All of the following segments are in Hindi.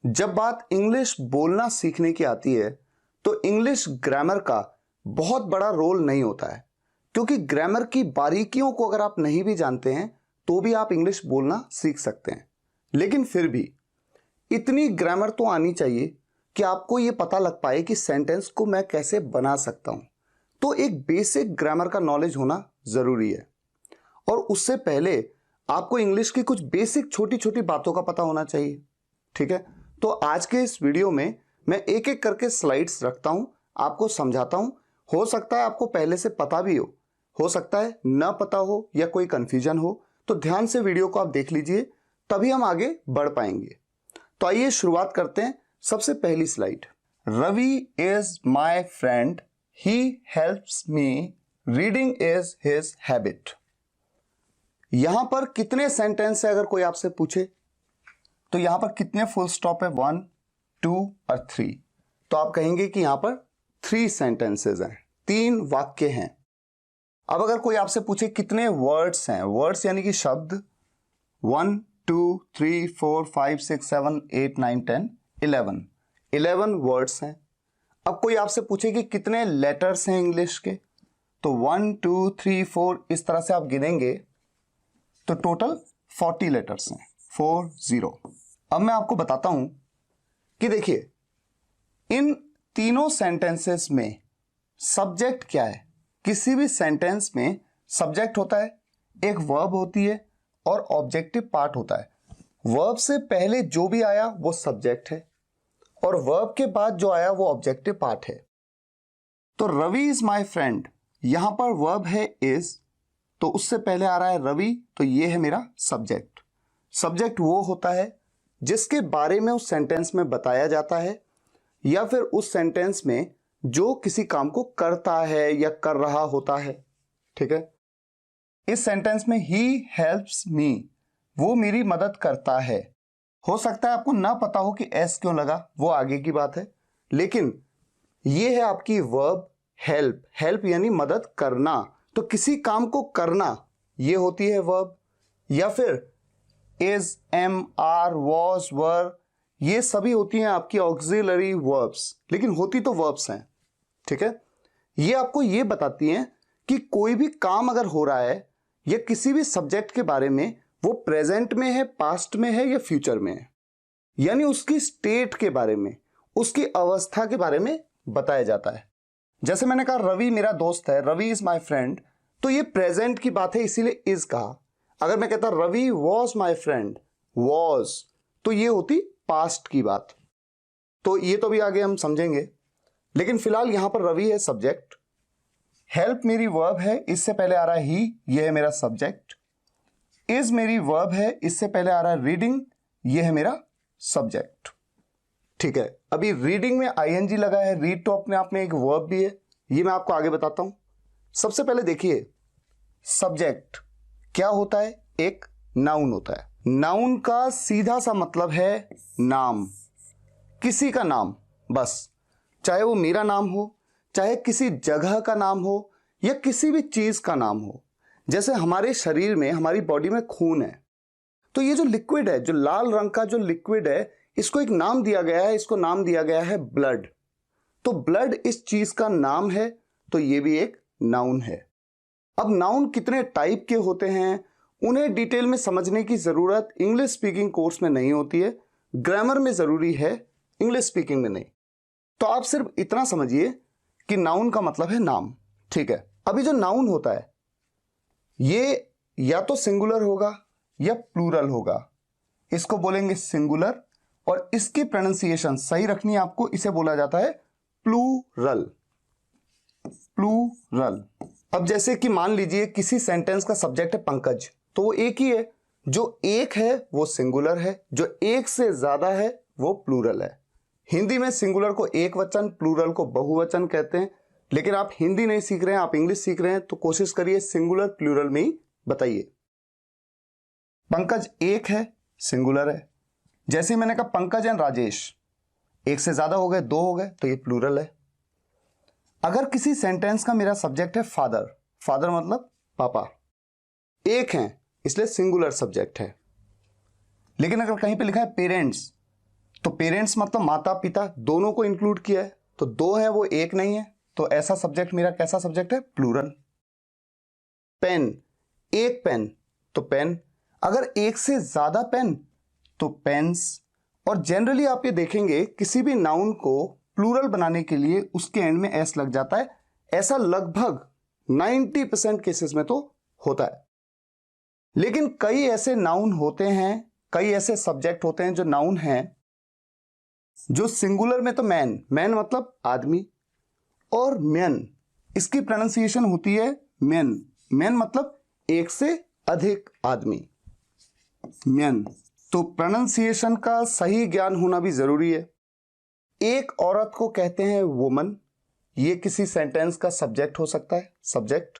जब बात इंग्लिश बोलना सीखने की आती है तो इंग्लिश ग्रामर का बहुत बड़ा रोल नहीं होता है, क्योंकि ग्रामर की बारीकियों को अगर आप नहीं भी जानते हैं तो भी आप इंग्लिश बोलना सीख सकते हैं। लेकिन फिर भी इतनी ग्रामर तो आनी चाहिए कि आपको ये पता लग पाए कि सेंटेंस को मैं कैसे बना सकता हूं। तो एक बेसिक ग्रामर का नॉलेज होना जरूरी है, और उससे पहले आपको इंग्लिश की कुछ बेसिक छोटी छोटी बातों का पता होना चाहिए। ठीक है, तो आज के इस वीडियो में मैं एक एक करके स्लाइड्स रखता हूं, आपको समझाता हूं। हो सकता है आपको पहले से पता भी हो सकता है ना पता हो या कोई कंफ्यूजन हो, तो ध्यान से वीडियो को आप देख लीजिए, तभी हम आगे बढ़ पाएंगे। तो आइए शुरुआत करते हैं। सबसे पहली slide, Ravi is my friend, he helps me, reading is his habit. यहां पर कितने सेंटेंस है अगर कोई आपसे पूछे तो यहां पर कितने फुल स्टॉप है? 1, 2 और 3। तो आप कहेंगे कि यहां पर 3 सेंटेंसेस हैं, 3 वाक्य हैं। अब अगर कोई आपसे पूछे कितने वर्ड्स हैं, वर्ड्स यानी कि शब्द, 1, 2, 3, 4, 5, 6, 7, 8, 9, 10, 11 वर्ड्स हैं। अब कोई आपसे पूछे कि कितने लेटर्स हैं इंग्लिश के, तो 1, 2, 3, 4 इस तरह से आप गिनेंगे तो टोटल 40 लेटर्स हैं, 40। अब मैं आपको बताता हूं कि देखिए इन तीनों सेंटेंसेस में सब्जेक्ट क्या है। किसी भी सेंटेंस में सब्जेक्ट होता है, एक वर्ब होती है और ऑब्जेक्टिव पार्ट होता है। वर्ब से पहले जो भी आया वो सब्जेक्ट है और वर्ब के बाद जो आया वो ऑब्जेक्टिव पार्ट है। तो रवि इज माई फ्रेंड, यहां पर वर्ब है इज, तो उससे पहले आ रहा है रवि, तो ये है मेरा सब्जेक्ट। सब्जेक्ट वो होता है जिसके बारे में उस सेंटेंस में बताया जाता है, या फिर उस सेंटेंस में जो किसी काम को करता है या कर रहा होता है। ठीक है, इस सेंटेंस में ही हेल्प्स मी, वो मेरी मदद करता है। हो सकता है आपको ना पता हो कि एस क्यों लगा, वो आगे की बात है, लेकिन ये है आपकी वर्ब हेल्प। हेल्प यानी मदद करना, तो किसी काम को करना ये होती है वर्ब। या फिर इज, एम, आर, वॉज, वर, ये सभी होती हैं आपकी ऑक्सिलरी वर्ब्स, लेकिन होती तो वर्ब्स हैं। ठीक है, ये आपको ये बताती हैं कि कोई भी काम अगर हो रहा है या किसी भी सब्जेक्ट के बारे में, वो प्रेजेंट में है, पास्ट में है या फ्यूचर में है, यानी उसकी स्टेट के बारे में, उसकी अवस्था के बारे में बताया जाता है। जैसे मैंने कहा रवि मेरा दोस्त है, रवि इज माई फ्रेंड, तो ये प्रेजेंट की बात है इसीलिए इज कहा। अगर मैं कहता Ravi was my friend, was, तो ये होती पास्ट की बात। तो ये तो भी आगे हम समझेंगे, लेकिन फिलहाल यहां पर रवि है सब्जेक्ट, हेल्प मेरी वर्ब है, इससे पहले आ रहा है ही, ये है मेरा सब्जेक्ट। इज मेरी वर्ब है, इससे पहले आ रहा है रीडिंग, ये है मेरा सब्जेक्ट। ठीक है, अभी रीडिंग में आईएनजी लगा है, रीड तो अपने आप में एक वर्ब भी है, ये मैं आपको आगे बताता हूं। सबसे पहले देखिए सब्जेक्ट क्या होता है, एक नाउन होता है। नाउन का सीधा सा मतलब है नाम, किसी का नाम, बस, चाहे वो मेरा नाम हो, चाहे किसी जगह का नाम हो या किसी भी चीज का नाम हो। जैसे हमारे शरीर में, हमारी बॉडी में खून है, तो ये जो लिक्विड है, जो लाल रंग का जो लिक्विड है, इसको एक नाम दिया गया है, इसको नाम दिया गया है ब्लड। तो ब्लड इस चीज का नाम है, तो ये भी एक नाउन है। अब नाउन कितने टाइप के होते हैं उन्हें डिटेल में समझने की जरूरत इंग्लिश स्पीकिंग कोर्स में नहीं होती है, ग्रामर में जरूरी है, इंग्लिश स्पीकिंग में नहीं। तो आप सिर्फ इतना समझिए कि नाउन का मतलब है नाम। ठीक है, अभी जो नाउन होता है ये या तो सिंगुलर होगा या प्लूरल होगा। इसको बोलेंगे सिंगुलर, और इसकी प्रोनाउंसिएशन सही रखनी है आपको, इसे बोला जाता है प्लूरल। प्लूरल। अब जैसे कि मान लीजिए किसी सेंटेंस का सब्जेक्ट है पंकज, तो वो एक ही है, जो एक है वो सिंगुलर है, जो एक से ज्यादा है वो प्लूरल है। हिंदी में सिंगुलर को एक वचन, प्लूरल को बहुवचन कहते हैं, लेकिन आप हिंदी नहीं सीख रहे हैं, आप इंग्लिश सीख रहे हैं, तो कोशिश करिए सिंगुलर प्लूरल में ही बताइए। पंकज एक है, सिंगुलर है। जैसे मैंने कहा पंकज एंड राजेश, एक से ज्यादा हो गए, दो हो गए, तो ये प्लूरल है। अगर किसी सेंटेंस का मेरा सब्जेक्ट है फादर, फादर मतलब पापा, एक है इसलिए सिंगुलर सब्जेक्ट है। लेकिन अगर कहीं पे लिखा है पेरेंट्स, तो पेरेंट्स मतलब माता पिता दोनों को इंक्लूड किया है, तो दो है वो एक नहीं है, तो ऐसा सब्जेक्ट मेरा कैसा सब्जेक्ट है? प्लूरल। पेन, एक पेन तो पेन, अगर एक से ज्यादा पेन तो पेन्स। और जनरली आप ये देखेंगे किसी भी नाउन को प्लूरल बनाने के लिए उसके एंड में एस लग जाता है। ऐसा लगभग 90% केसेस में तो होता है। लेकिन कई ऐसे नाउन होते हैं, कई ऐसे सब्जेक्ट होते हैं जो नाउन हैं, जो सिंगुलर में तो मैन, मैन मतलब आदमी, और मेन इसकी प्रोनाउंसिएशन होती है मेन, मेन मतलब एक से अधिक आदमी, मेन। तो प्रोनाउंसिएशन का सही ज्ञान होना भी जरूरी है। एक औरत को कहते हैं वुमन, ये किसी सेंटेंस का सब्जेक्ट हो सकता है, सब्जेक्ट।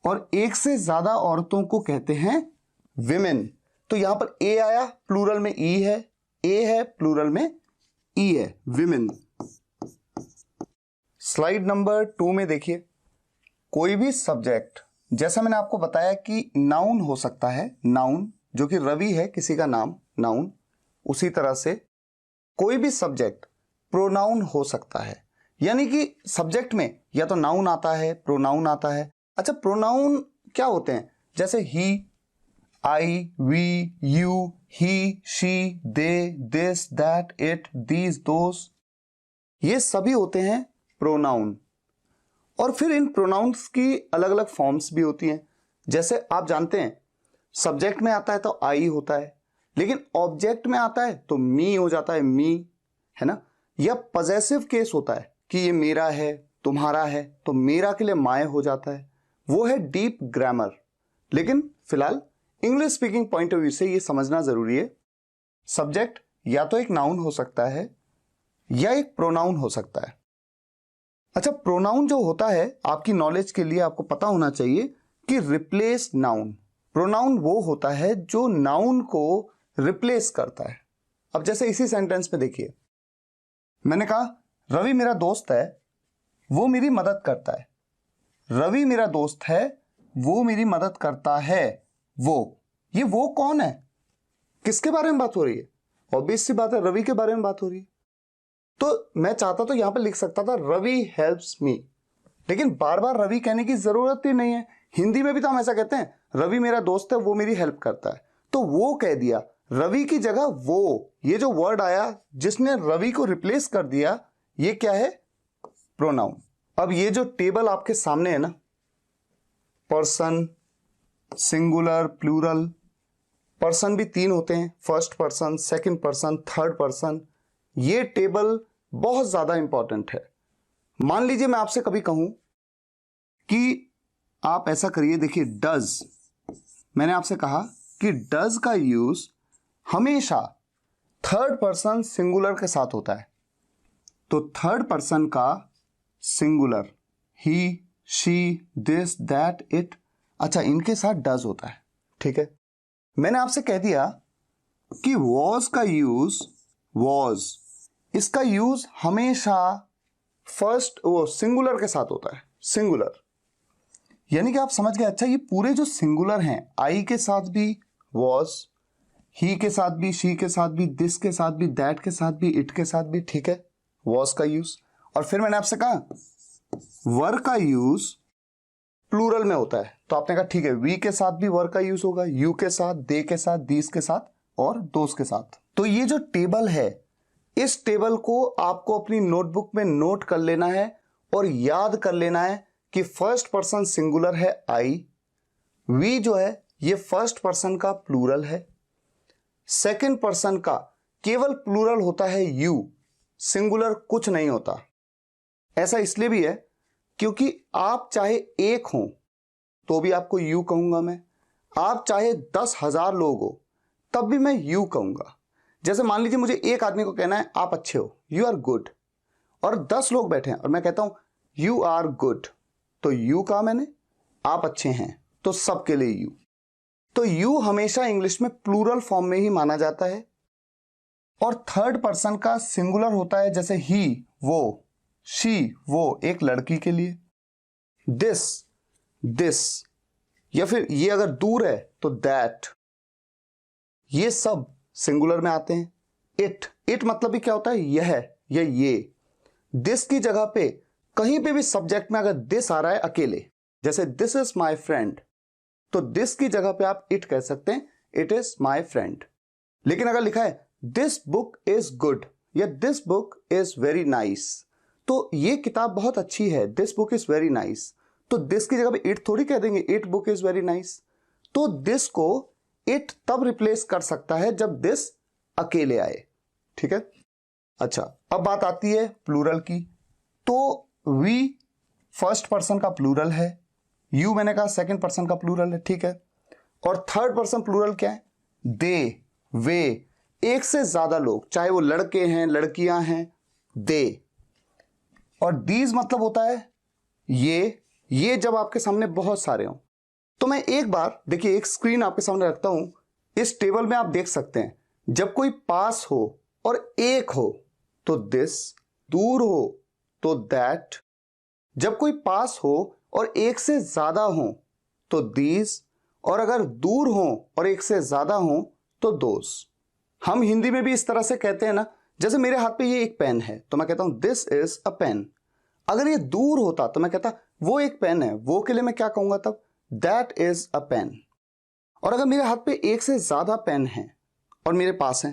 और एक से ज्यादा औरतों को कहते हैं विमेन। तो यहां पर ए आया, प्लूरल में ई है, ए है प्लूरल में ई है, विमेन। स्लाइड नंबर 2 में देखिए, कोई भी सब्जेक्ट, जैसा मैंने आपको बताया कि नाउन हो सकता है, नाउन जो कि रवि है किसी का नाम, नाउन। उसी तरह से कोई भी सब्जेक्ट प्रोनाउन हो सकता है, यानी कि सब्जेक्ट में या तो नाउन आता है, प्रोनाउन आता है। अच्छा, प्रोनाउन क्या होते हैं? जैसे he, I, we, you, he, she, they, this, that, it, these, those, ये सभी होते हैं प्रोनाउन। और फिर इन प्रोनाउंस की अलग अलग फॉर्म्स भी होती हैं। जैसे आप जानते हैं सब्जेक्ट में आता है तो आई होता है, लेकिन ऑब्जेक्ट में आता है तो मी हो जाता है, मी, है ना। या पजेसिव केस होता है कि ये मेरा है, तुम्हारा है, तो मेरा के लिए माय हो जाता है, वो है डीप ग्रामर। लेकिन फिलहाल English speaking point of view से ये समझना जरूरी है, सब्जेक्ट या तो एक नाउन हो सकता है या एक प्रोनाउन हो सकता है। अच्छा, प्रोनाउन जो होता है, आपकी नॉलेज के लिए आपको पता होना चाहिए कि रिप्लेस नाउन, प्रोनाउन वो होता है जो नाउन को रिप्लेस करता है। अब जैसे इसी सेंटेंस में देखिए, मैंने कहा रवि मेरा दोस्त है, वो मेरी मदद करता है। रवि मेरा दोस्त है, वो मेरी मदद करता है। ये वो कौन है? किसके बारे में बात हो रही है? ऑब्वियस सी बात है, रवि के बारे में बात हो रही है। तो मैं चाहता तो यहां पर लिख सकता था रवि हेल्प्स मी, लेकिन बार बार रवि कहने की जरूरत ही नहीं है। हिंदी में भी तो हम ऐसा कहते हैं, रवि मेरा दोस्त है, वो मेरी हेल्प करता है, तो वो कह दिया। रवि की जगह वो, ये जो वर्ड आया जिसने रवि को रिप्लेस कर दिया, ये क्या है? प्रोनाउन। अब ये जो टेबल आपके सामने है ना, पर्सन, सिंगुलर, प्लूरल, पर्सन भी 3 होते हैं, first person, second person, third person. ये टेबल बहुत ज्यादा इंपॉर्टेंट है। मान लीजिए मैं आपसे कभी कहूं कि आप ऐसा करिए, देखिए डज, मैंने आपसे कहा कि डज का यूज हमेशा थर्ड पर्सन सिंगुलर के साथ होता है। तो थर्ड पर्सन का singular, he, she, this, that, it, अच्छा इनके साथ डज होता है, ठीक है। मैंने आपसे कह दिया कि वॉज का यूज, वॉज, इसका यूज हमेशा फर्स्ट वो सिंगुलर के साथ होता है, सिंगुलर। यानी कि आप समझ गए। अच्छा, ये पूरे जो सिंगुलर हैं, आई के साथ भी वॉज, ही के साथ भी, शी के साथ भी, दिस के साथ भी, दैट के साथ भी, इट के साथ भी, ठीक है, वॉज का यूज। और फिर मैंने आपसे कहा वर का यूज प्लूरल में होता है, तो आपने कहा ठीक है, वी के साथ भी वर का यूज होगा, यू के साथ, दे के साथ, दीस के साथ और दोस के साथ। तो ये जो टेबल है, इस टेबल को आपको अपनी नोटबुक में नोट कर लेना है और याद कर लेना है कि फर्स्ट पर्सन सिंगुलर है आई, वी जो है ये फर्स्ट पर्सन का प्लूरल है, सेकंड पर्सन का केवल प्लूरल होता है यू, सिंगुलर कुछ नहीं होता। ऐसा इसलिए भी है क्योंकि आप चाहे एक हो तो भी आपको यू कहूंगा मैं, आप चाहे 10,000 लोग हो तब भी मैं यू कहूंगा। जैसे मान लीजिए मुझे एक आदमी को कहना है आप अच्छे हो, यू आर गुड, और 10 लोग बैठे हैं और मैं कहता हूं यू आर गुड, तो यू कहा मैंने, आप अच्छे हैं, तो सबके लिए यू। तो यू हमेशा इंग्लिश में प्लूरल फॉर्म में ही माना जाता है। और थर्ड पर्सन का सिंगुलर होता है, जैसे ही वो, शी वो, एक लड़की के लिए, दिस दिस, या फिर ये अगर दूर है तो दैट, ये सब सिंगुलर में आते हैं। इट मतलब भी क्या होता है, यह या ये। दिस की जगह पे कहीं पे भी सब्जेक्ट में अगर दिस आ रहा है अकेले, जैसे दिस इज माई फ्रेंड, तो दिस की जगह पे आप इट कह सकते हैं, इट इज माई फ्रेंड। लेकिन अगर लिखा है दिस बुक इज गुड या this book is very nice, तो ये किताब बहुत अच्छी है, this book is very nice, तो दिस की जगह पे इट थोड़ी कह देंगे, it book is very nice. तो दिस को इट तब रिप्लेस कर सकता है जब दिस अकेले आए, ठीक है। अच्छा, अब बात आती है प्लूरल की। तो वी फर्स्ट पर्सन का प्लूरल है, यू मैंने कहा सेकंड पर्सन का प्लूरल है, ठीक है। और थर्ड पर्सन प्लूरल क्या है, दे, वे, एक से ज्यादा लोग, चाहे वो लड़के हैं लड़कियां हैं, दे। और दीज मतलब होता है ये जब आपके सामने बहुत सारे हों। तो मैं एक बार देखिए, एक स्क्रीन आपके सामने रखता हूं, इस टेबल में आप देख सकते हैं, जब कोई पास हो और एक हो तो दिस, दूर हो तो दैट, जब कोई पास हो और एक से ज्यादा हो तो दीज, और अगर दूर हो और एक से ज्यादा हो तो दोस। हम हिंदी में भी इस तरह से कहते हैं ना, जैसे मेरे हाथ पे ये एक पेन है तो मैं कहता हूं दिस इज अ पेन। अगर ये दूर होता तो मैं कहता वो एक पेन है, वो के लिए मैं क्या कहूंगा तब, दैट इज अ पेन। और अगर मेरे हाथ पे एक से ज्यादा पेन है और मेरे पास है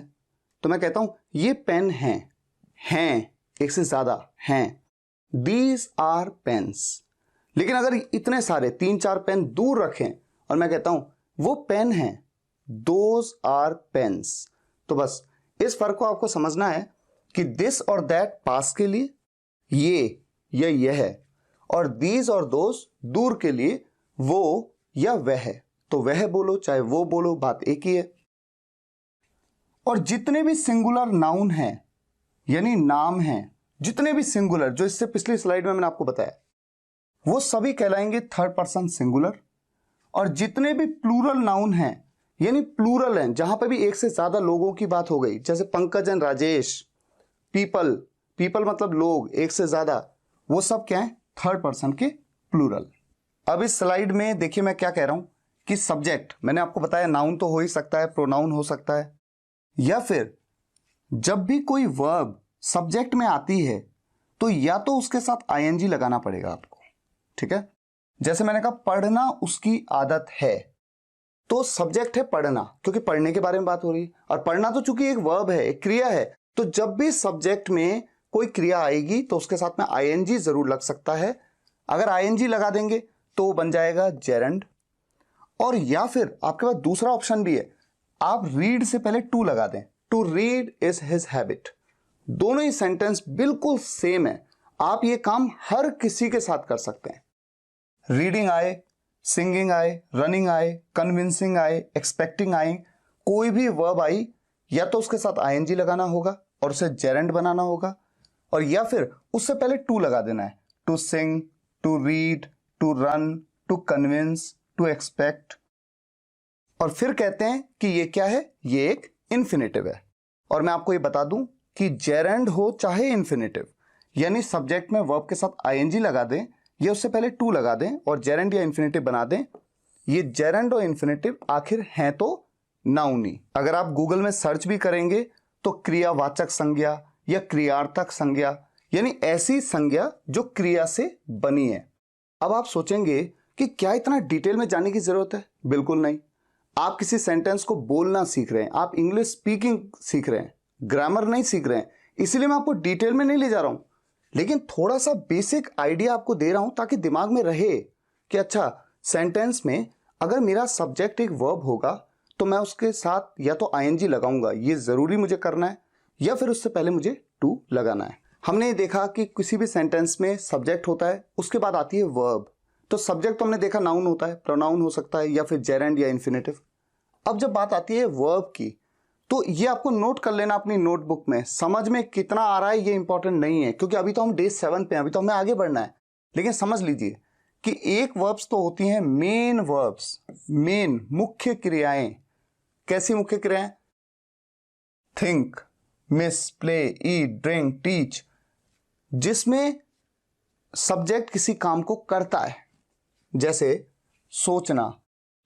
तो मैं कहता हूं ये पेन हैं एक से ज्यादा हैं, दीज आर पेन्स। लेकिन अगर इतने सारे 3-4 पेन दूर रखें और मैं कहता हूं वो पेन है, दोज आर पेन्स। तो बस इस फर्क को आपको समझना है कि दिस और दैट पास के लिए, ये या यह है, और दीज और दोज दूर के लिए, वो या वह है। तो वह बोलो चाहे वो बोलो, बात एक ही है। और जितने भी सिंगुलर नाउन हैं, यानी नाम हैं, जितने भी सिंगुलर, जो इससे पिछली स्लाइड में मैंने आपको बताया, वो सभी कहलाएंगे थर्ड पर्सन सिंगुलर। और जितने भी प्लूरल नाउन हैं, यानी प्लूरल हैं, जहां पर भी एक से ज्यादा लोगों की बात हो गई, जैसे पंकज एंड राजेश, पीपल मतलब लोग, एक से ज्यादा, वो सब क्या है, थर्ड पर्सन के प्लूरल। अब इस स्लाइड में देखिए मैं क्या कह रहा हूं कि सब्जेक्ट, मैंने आपको बताया नाउन तो हो ही सकता है, प्रोनाउन हो सकता है, या फिर जब भी कोई वर्ब सब्जेक्ट में आती है तो या तो उसके साथ आईएनजी लगाना पड़ेगा आपको, ठीक है। जैसे मैंने कहा पढ़ना उसकी आदत है, तो सब्जेक्ट है पढ़ना, क्योंकि पढ़ने के बारे में बात हो रही है, और पढ़ना तो चूंकि एक वर्ब है, एक क्रिया है, तो जब भी सब्जेक्ट में कोई क्रिया आएगी तो उसके साथ में आईएनजी जरूर लग सकता है। अगर आईएनजी लगा देंगे तो बन जाएगा जेरंड। और या फिर आपके पास दूसरा ऑप्शन भी है, आप रीड से पहले टू लगा दें, to read is his habit. दोनों ही सेंटेंस बिल्कुल सेम है, आप ये काम हर किसी के साथ कर सकते हैं। रीडिंग आए, सिंगिंग आए, रनिंग आए, कन्विंसिंग आए, एक्सपेक्टिंग आए, कोई भी वर्ब आई, या तो उसके साथ आईएनजी लगाना होगा और उसे जेरेंड बनाना होगा, और या फिर उससे पहले टू लगा देना है, to sing, to read, to run, to convince, to expect. और फिर कहते हैं कि ये क्या है, ये एक इंफिनिटिव है। और मैं आपको ये बता दूं कि जेरेंड हो चाहे इंफिनिटिव, यानी सब्जेक्ट में वर्ब के साथ आईएनजी लगा दें या उससे पहले टू लगा दें और जेरेंड या इंफिनिटिव बना दें, ये जेरेंड और इंफिनिटिव आखिर हैं तो नाउन ही। अगर आप गूगल में सर्च भी करेंगे तो क्रियावाचक संज्ञा या क्रियार्थक संज्ञा, यानी ऐसी संज्ञा जो क्रिया से बनी है। अब आप सोचेंगे कि क्या इतना डिटेल में जाने की जरूरत है? बिल्कुल नहीं। आप किसी सेंटेंस को बोलना सीख रहे हैं, आप इंग्लिश स्पीकिंग सीख रहे हैं, ग्रामर नहीं सीख रहे हैं, इसीलिए मैं आपको डिटेल में नहीं ले जा रहा हूं, लेकिन थोड़ा सा बेसिक आइडिया आपको दे रहा हूं ताकि दिमाग में रहे कि अच्छा, सेंटेंस में अगर मेरा सब्जेक्ट एक वर्ब होगा तो मैं उसके साथ या तो आईएनजी लगाऊंगा, ये जरूरी मुझे करना है, या फिर उससे पहले मुझे टू लगाना है। हमने देखा कि किसी भी सेंटेंस में सब्जेक्ट होता है, उसके बाद आती है वर्ब। तो सब्जेक्ट तो हमने देखा नाउन होता है, प्रोनाउन हो सकता है, या फिर जेरेंड या इंफिनिटिव। अब जब बात आती है वर्ब की, तो ये आपको नोट कर लेना अपनी नोटबुक में। समझ में कितना आ रहा है ये इंपॉर्टेंट नहीं है, क्योंकि अभी तो हम डे 7 पे हैं, अभी तो हमें आगे बढ़ना है। लेकिन समझ लीजिए कि एक वर्ब्स तो होती हैं मेन वर्ब्स, मेन मुख्य क्रियाएं। कैसी मुख्य क्रियाएं? थिंक, मिस, प्ले, ईट, ड्रिंक, टीच, जिसमें सब्जेक्ट किसी काम को करता है। जैसे सोचना,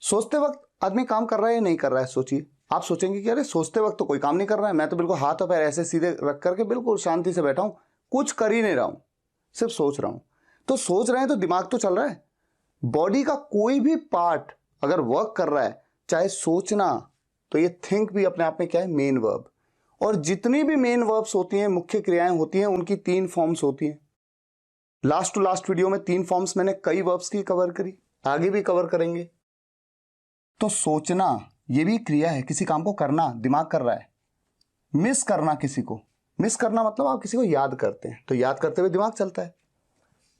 सोचते वक्त आदमी काम कर रहा है या नहीं कर रहा है, सोचिए, आप सोचेंगे कि अरे सोचते वक्त तो कोई काम नहीं कर रहा है, मैं तो बिल्कुल हाथ और पैर ऐसे सीधे रख करके बिल्कुल शांति से बैठा हूं, कुछ कर ही नहीं रहा हूं, सिर्फ सोच रहा हूं। तो सोच रहे हैं तो दिमाग तो चल रहा है। बॉडी का कोई भी पार्ट अगर वर्क कर रहा है, चाहे सोचना, तो ये थिंक भी अपने आप में क्या है, मेन वर्ब। और जितनी भी मेन वर्ब्स होती हैं, मुख्य क्रियाएं होती हैं, उनकी 3 फॉर्म्स होती हैं। लास्ट टू लास्ट वीडियो में 3 फॉर्म्स मैंने कई वर्ब्स की कवर करी, आगे भी कवर करेंगे। तो सोचना ये भी क्रिया है, किसी काम को करना, दिमाग कर रहा है। मिस करना, किसी को मिस करना मतलब आप किसी को याद करते हैं, तो याद करते हुए दिमाग चलता है।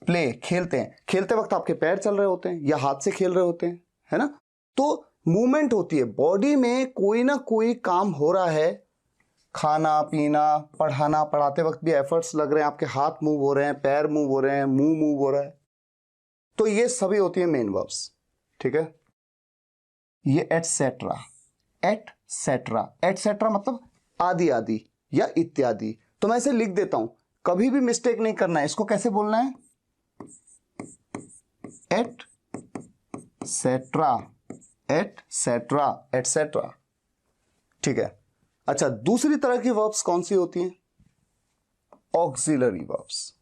प्ले, खेलते हैं, खेलते वक्त आपके पैर चल रहे होते हैं या हाथ से खेल रहे होते हैं, है ना। तो मूवमेंट होती है, बॉडी में कोई ना कोई काम हो रहा है। खाना पीना, पढ़ाना, पढ़ाते वक्त भी एफर्ट्स लग रहे हैं, आपके हाथ मूव हो रहे हैं, पैर मूव हो रहे हैं, मुंह मूव हो रहा है। तो ये सभी होती है मेन वर्ब्स, ठीक है। ये एटसेट्रा, एटसेट्रा, एटसेट्रा मतलब आदि आदि या इत्यादि। तो मैं इसे लिख देता हूं, कभी भी मिस्टेक नहीं करना है। इसको कैसे बोलना है, एटसेट्रा, एटसेट्रा, एटसेट्रा, ठीक है। अच्छा, दूसरी तरह की वर्ब्स कौन सी होती हैं, auxiliary verbs.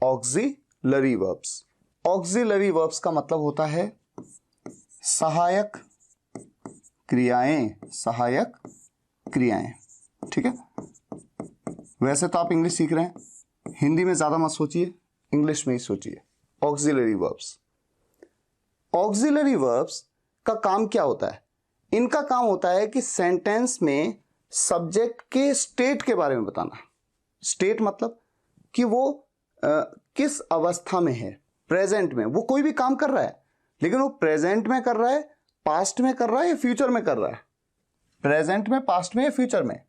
Auxiliary verbs, auxiliary verbs का मतलब होता है सहायक क्रियाएं, सहायक क्रियाएं, ठीक है। वैसे तो आप इंग्लिश सीख रहे हैं, हिंदी में ज्यादा मत सोचिए, इंग्लिश में ही सोचिए। ऑक्सिलरी वर्ब्स, ऑक्सिलरी वर्ब्स का काम क्या होता है, इनका काम होता है कि सेंटेंस में सब्जेक्ट के स्टेट के बारे में बताना। स्टेट मतलब कि वो किस अवस्था में है, प्रेजेंट में। वो कोई भी काम कर रहा है, लेकिन वो प्रेजेंट में कर रहा है, पास्ट में कर रहा है या फ्यूचर में कर रहा है, प्रेजेंट में, पास्ट में या फ्यूचर में।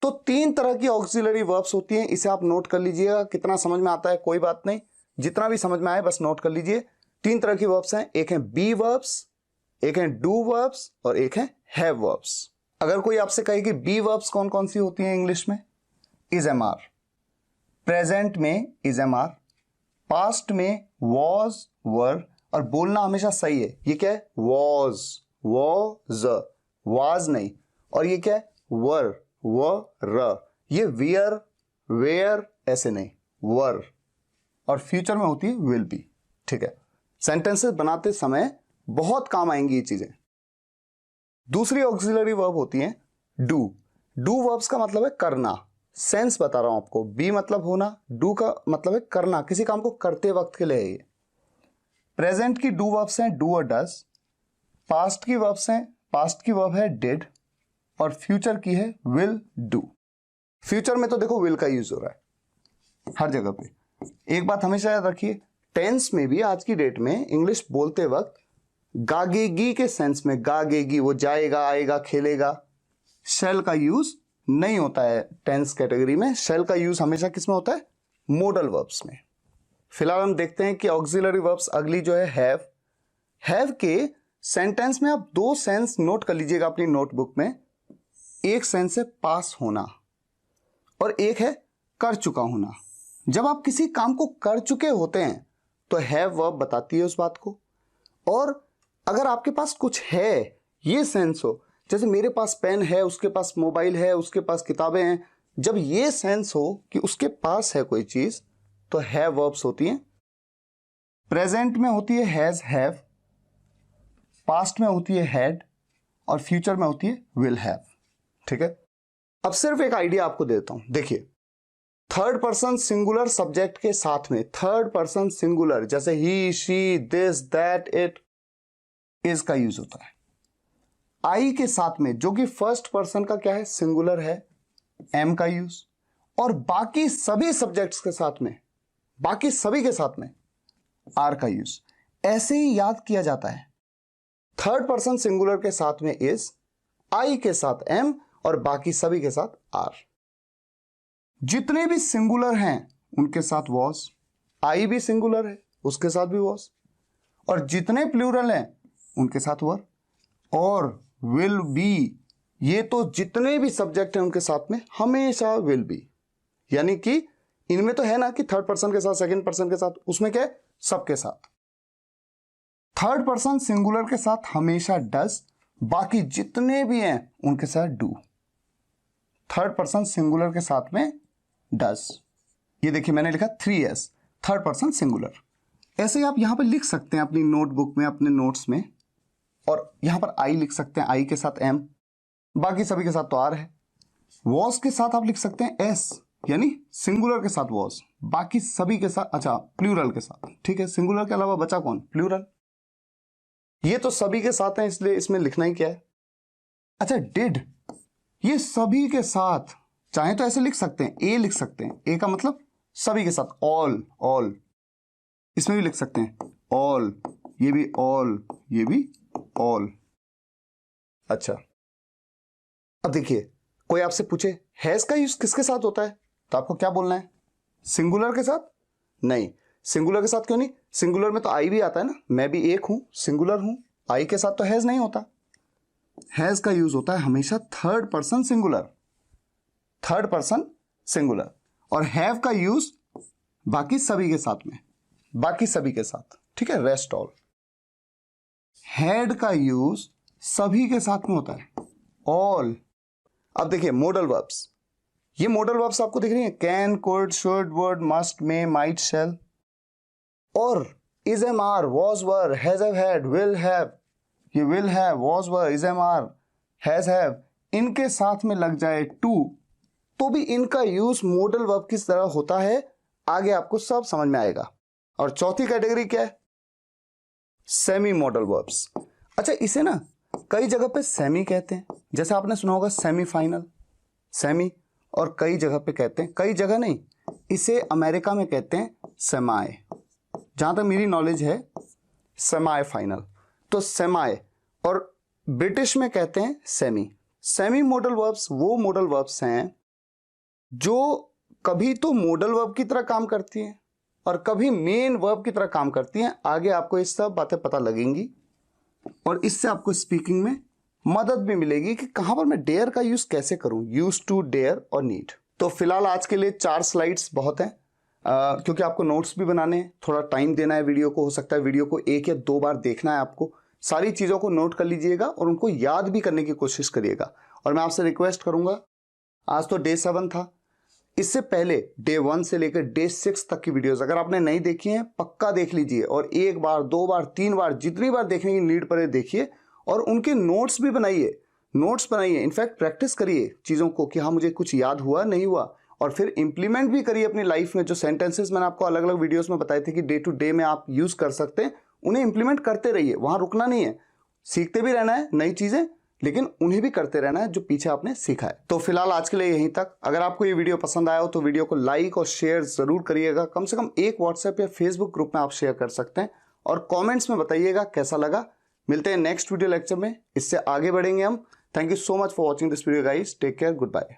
तो 3 तरह की ऑक्सिलरी वर्ब्स होती हैं, इसे आप नोट कर लीजिएगा। कितना समझ में आता है कोई बात नहीं, जितना भी समझ में आए बस नोट कर लीजिए। 3 तरह की वर्ब्स हैं, एक है बी वर्ब्स, एक है डू वर्ब्स और एक है हैव वर्ब्स। अगर कोई आपसे कहे कि बी वर्ब्स कौन कौन सी होती हैं इंग्लिश में, इज एम आर, प्रेजेंट में इज एम आर, पास्ट में वॉज वर, और बोलना हमेशा सही है, ये क्या है, वॉज, वॉज, वाज नहीं। और ये क्या है, वर, वर, ये वियर, वेयर ऐसे नहीं, वर। और फ्यूचर में होती है विल बी, ठीक है। सेंटेंसेस बनाते समय बहुत काम आएंगी ये चीजें। दूसरी ऑक्सिलरी वर्ब होती है डू। डू वर्ब्स का मतलब है करना, सेंस बता रहा हूं आपको। बी मतलब होना, डू का मतलब है करना, किसी काम को करते वक्त के लिए है ये। प्रेजेंट की डू वर्ब्स हैं डू और डज, पास्ट की वर्ब्स हैं, पास्ट की वर्ब है डिड, और फ्यूचर की है विल डू। फ्यूचर में तो देखो विल का यूज हो रहा है हर जगह पे। एक बात हमेशा याद रखिए, टेंस में भी आज की डेट में इंग्लिश बोलते वक्त गागेगी के सेंस में, गागेगी वो जाएगा, आएगा, खेलेगा, शैल का यूज नहीं होता है टेंस कैटेगरी में। शैल का यूज हमेशा किस में होता है, मोडल वर्ब्स में। फिलहाल हम देखते हैं कि ऑक्सिलरी वर्ब्स अगली जो है हैव। हैव के सेंटेंस में आप 2 सेंस नोट कर लीजिएगा अपनी नोटबुक में। एक सेंस है पास होना और एक है कर चुका होना। जब आप किसी काम को कर चुके होते हैं तो हैव वर्ब बताती है उस बात को। और अगर आपके पास कुछ है, ये सेंस हो, जैसे मेरे पास पेन है, उसके पास मोबाइल है, उसके पास किताबें हैं, जब ये सेंस हो कि उसके पास है कोई चीज, तो हैव वर्ब्स होती हैं। प्रेजेंट में होती है हैज, हैव, पास्ट में होती है हैड, और फ्यूचर में होती है विल हैव, ठीक है। अब सिर्फ एक आइडिया आपको देता हूं, देखिए, थर्ड पर्सन सिंगुलर सब्जेक्ट के साथ में, थर्ड पर्सन सिंगुलर जैसे he, she, this, that, it, is का यूज होता है। आई के साथ में, जो कि फर्स्ट पर्सन का क्या है, सिंगुलर है, एम का यूज। और बाकी सभी सब्जेक्ट्स के साथ में, बाकी सभी के साथ में आर का यूज। ऐसे ही याद किया जाता है, थर्ड पर्सन सिंगुलर के साथ में इज, आई के साथ एम, और बाकी सभी के साथ आर। जितने भी सिंगुलर हैं उनके साथ वॉज, आई भी सिंगुलर है उसके साथ भी वॉज, और जितने प्लूरल हैं उनके साथ वर, और विल बी, ये तो जितने भी सब्जेक्ट हैं उनके साथ में हमेशा विल बी। यानी कि इनमें तो है ना कि थर्ड पर्सन के साथ, सेकंड पर्सन के साथ, उसमें क्या है, सबके साथ। थर्ड पर्सन सिंगुलर के साथ हमेशा डज, बाकी जितने भी हैं उनके साथ डू। थर्ड पर्सन सिंगुलर के साथ में डज। ये देखिए मैंने लिखा 3s, थर्ड पर्सन सिंगुलर। ऐसे ही आप यहां पर लिख सकते हैं अपनी नोटबुक में, अपने नोट्स में, और यहां पर आई लिख सकते हैं, आई के साथ एम, बाकी सभी के साथ तो आर है। वॉज के साथ आप लिख सकते हैं एस, यानी सिंगुलर के साथ वॉज, बाकी सभी के साथ, अच्छा प्लूरल के साथ, ठीक है, सिंगुलर के अलावा बचा कौन, प्लूरल। ये तो सभी के साथ है इसलिए इसमें लिखना ही क्या है। अच्छा डिड, ये सभी के साथ, चाहे तो ऐसे लिख सकते हैं, ए लिख सकते हैं, ए का मतलब सभी के साथ, ऑल, ऑल, इसमें भी लिख सकते हैं ऑल, ये भी ऑल, ये भी ऑल। अच्छा अब देखिए कोई आपसे पूछे हैज का यूज किसके साथ होता है, तो आपको क्या बोलना है, सिंगुलर के साथ? नहीं, सिंगुलर के साथ क्यों नहीं, सिंगुलर में तो आई भी आता है ना, मैं भी एक हूं, सिंगुलर हूं, आई के साथ तो हैज नहीं होता। हैज का यूज होता है हमेशा third person singular, third person singular, और हैव का यूज बाकी सभी के साथ में, बाकी सभी के साथ, ठीक है, रेस्ट ऑल। हैड का यूज सभी के साथ में होता है, ऑल। अब देखिए मॉडल वर्ब्स, ये मॉडल वर्ब्स आपको दिख रही है, can, could, should, would, must, may, might, shall, और is am are, was were, has have had, will have, ये will have, was were, is am are, has have, इनके साथ में लग जाए टू, तो भी इनका यूज मॉडल वर्ब किस तरह होता है आगे आपको सब समझ में आएगा। और चौथी कैटेगरी क्या है, सेमी मॉडल वर्ब्स। अच्छा इसे ना कई जगह पे सेमी कहते हैं, जैसे आपने सुना होगा सेमीफाइनल, सेमी, और कई जगह पे कहते हैं, कई जगह नहीं, इसे अमेरिका में कहते हैं सेमाई, जहां तक मेरी नॉलेज है सेमाई फाइनल, तो सेमाई, और ब्रिटिश में कहते हैं सेमी। सेमी मॉडल वर्ब्स वो मॉडल वर्ब्स हैं जो कभी तो मॉडल वर्ब की तरह काम करती हैं और कभी मेन वर्ब की तरह काम करती हैं। आगे आपको ये सब बातें पता लगेंगी और इससे आपको स्पीकिंग में मदद भी मिलेगी कि कहां पर मैं डेयर का यूज कैसे करूं, यूज टू, डेयर और नीड। तो फिलहाल आज के लिए 4 स्लाइड्स बहुत हैं, क्योंकि आपको नोट्स भी बनाने हैं, थोड़ा टाइम देना है वीडियो को, हो सकता है वीडियो को 1 या 2 बार देखना है आपको। सारी चीज़ों को नोट कर लीजिएगा और उनको याद भी करने की कोशिश करिएगा। और मैं आपसे रिक्वेस्ट करूंगा, आज तो डे 7 था, इससे पहले डे 1 से लेकर डे 6 तक की वीडियोस अगर आपने नहीं देखी हैं पक्का देख लीजिए, और 1 बार 2 बार 3 बार जितनी बार देखने की नीड पड़े देखिए, और उनके नोट्स भी बनाइए, नोट्स बनाइए, इनफैक्ट प्रैक्टिस करिए चीज़ों को कि हाँ मुझे कुछ याद हुआ नहीं हुआ, और फिर इंप्लीमेंट भी करिए अपनी लाइफ में। जो सेंटेंसेस मैंने आपको अलग अलग वीडियोस में बताए थे कि डे टू डे में आप यूज कर सकते हैं, उन्हें इंप्लीमेंट करते रहिए, वहां रुकना नहीं है, सीखते भी रहना है नई चीजें, लेकिन उन्हें भी करते रहना है जो पीछे आपने सीखा है। तो फिलहाल आज के लिए यहीं तक। अगर आपको ये वीडियो पसंद आया हो तो वीडियो को लाइक और शेयर जरूर करिएगा, कम से कम एक व्हाट्सएप या फेसबुक ग्रुप में आप शेयर कर सकते हैं, और कमेंट्स में बताइएगा कैसा लगा। मिलते हैं नेक्स्ट वीडियो लेक्चर में, इससे आगे बढ़ेंगे हम। Thank you so much for watching this video guys, take care, good bye.